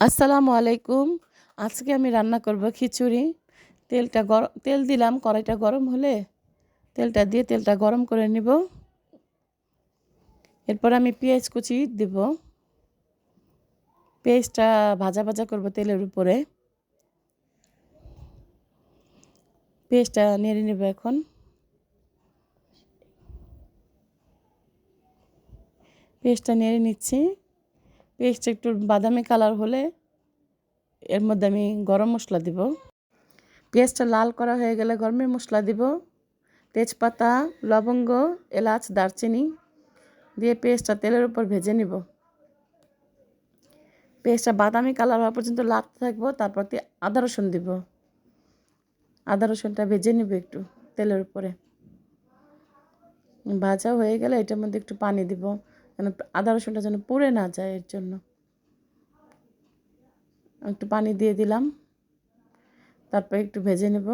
আসসালামু আলাইকুম। আজকে আমি রান্না করব খিচুড়ি। তেল দিলাম, কড়াইটা গরম হলে তেলটা গরম করে নিব। এরপর আমি পেঁয়াজ কুচি দেব। পেঁয়াজটা ভাজা ভাজা করব তেলের উপরে। পেঁয়াজটা নেড়ে নেব এখন। পেঁয়াজটা নেড়ে নিচ্ছি। পেঁয়াজটা একটু বাদামি কালার হলে এর মধ্যে আমি গরম মশলা দিব। পেঁয়াজটা লাল করা হয়ে গেলে গরমের মশলা দিব। তেজপাতা, লবঙ্গ, এলাচ, দারচিনি দিয়ে পেঁয়াজটা তেলের উপর ভেজে নিব। পেঁয়াজটা বাদামি কালার হওয়া পর্যন্ত লাগতে থাকবো। তারপর আদা রসুন দিব। আদা রসুনটা ভেজে নিব একটু তেলের উপরে। ভাজা হয়ে গেলে এটার মধ্যে একটু পানি দিব, যেন আদা রসুনটা যেন পুড়ে না যায়। এর জন্য একটু পানি দিয়ে দিলাম। তারপর একটু ভেজে নেব।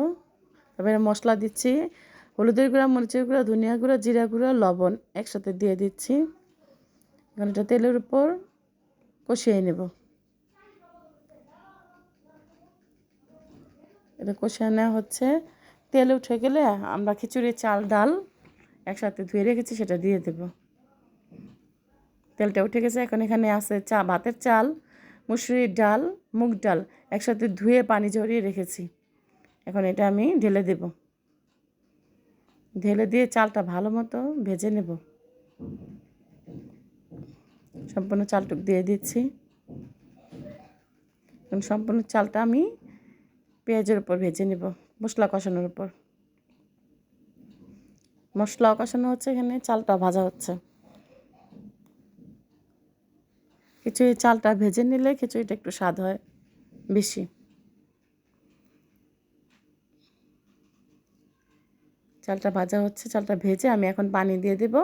তারপরে মশলা দিচ্ছি। হলুদের গুঁড়া, মরিচের গুঁড়া, ধনিয়া গুঁড়া, জিরা গুঁড়া, লবণ একসাথে দিয়ে দিচ্ছি। এখন এটা তেলের উপর কষিয়ে নেব। এটা কষিয়ে নেওয়া হচ্ছে। তেল উঠে গেলে আমরা খিচুড়ির চাল ডাল একসাথে ধুয়ে রেখেছি সেটা দিয়ে দেব। তেলটা উঠে গেছে। এখন এখানে আছে ভাতের চাল, মুসুরির ডাল, মুগ ডাল একসাথে ধুয়ে পানি ঝরিয়ে রেখেছি। এখন এটা আমি ঢেলে দেব। ঢেলে দিয়ে চালটা ভালো মতো ভেজে নেব। সম্পূর্ণ চালটুক দিয়ে দিচ্ছি। এখন সম্পূর্ণ চালটা আমি পেঁয়াজের উপর ভেজে নেব, মশলা কষানোর উপর। মশলা কষানো হচ্ছে, এখানে চালটা ভাজা হচ্ছে। খিচুড়ি চালটা ভেজে নিলে খিচুড়িটা একটু স্বাদ হয় বেশি। চালটা ভাজা হচ্ছে। চালটা ভেজে আমি এখন পানি দিয়ে দেব।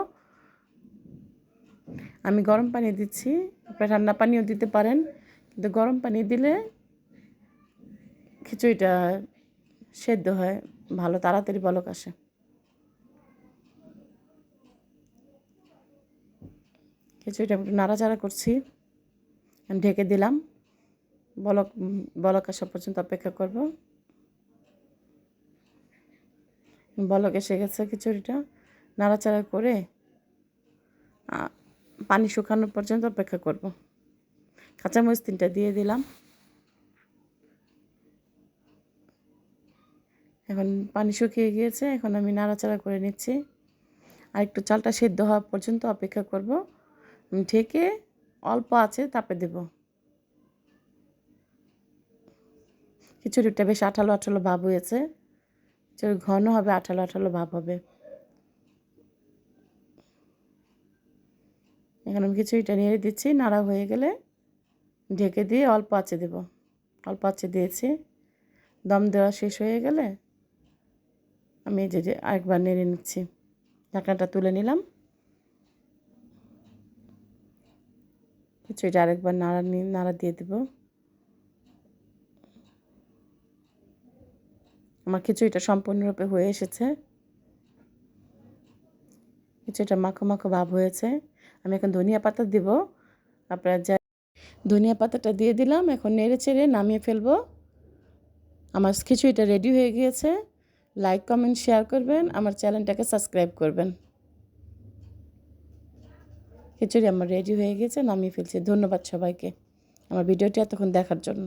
আমি গরম পানি দিচ্ছি। আপনারা ঠান্ডা পানিও দিতে পারেন, কিন্তু গরম পানি দিলে খিচুড়িটা সেদ্ধ হয় ভালো, তাড়াতাড়ি বলক আসে। খিচুড়িটা একটু নাড়াচাড়া করছি, ঢেকে দিলাম। বলক আসা পর্যন্ত অপেক্ষা করব। বলক এসে গেছে। খিচুড়িটা নাড়াচাড়া করে পানি শুকানো পর্যন্ত অপেক্ষা করব। কাঁচামরিচ 3টা দিয়ে দিলাম। এখন পানি শুকিয়ে গিয়েছে। এখন আমি নাড়াচাড়া করে নিচ্ছি। আর একটু চালটা সেদ্ধ হওয়া পর্যন্ত অপেক্ষা করব। ঢেকে অল্প আছে তাপে দেব। খিচুড়িটা বেশ আঠালো আঠালো ভাব হয়েছে। ঘন হবে, আঠালো আঠালো ভাব হবে। এখন আমি খিচুড়িটা নেড়ে দিচ্ছি। নাড়া হয়ে গেলে ঢেকে দিয়ে অল্প আঁচে দেব। অল্প আঁচে দিয়েছি। দম দেওয়া শেষ হয়ে গেলে আমি যে আরেকবার নেড়ে নিচ্ছি। ঢাকনাটা তুলে নিলাম। খিচুড়িটা আরেকবার নাড়া দিয়ে দেব। আমার খিচুড়িটা সম্পূর্ণরূপে হয়ে এসেছে। খিচুড়িটা মাখো মাখো ভাব হয়েছে। আমি এখন ধনিয়া পাতা দেব। আপনারা ধনিয়া পাতাটা দিয়ে দিলাম। এখন নেড়ে চেড়ে নামিয়ে ফেলবো। আমার খিচুড়িটা রেডি হয়ে গিয়েছে। লাইক, কমেন্ট, শেয়ার করবেন। আমার চ্যানেলটাকে সাবস্ক্রাইব করবেন। খিচুড়ি আমার রেডি হয়ে গেছে, নামিয়ে ফেলছি। ধন্যবাদ সবাইকে আমার ভিডিওটি এতক্ষণ দেখার জন্য।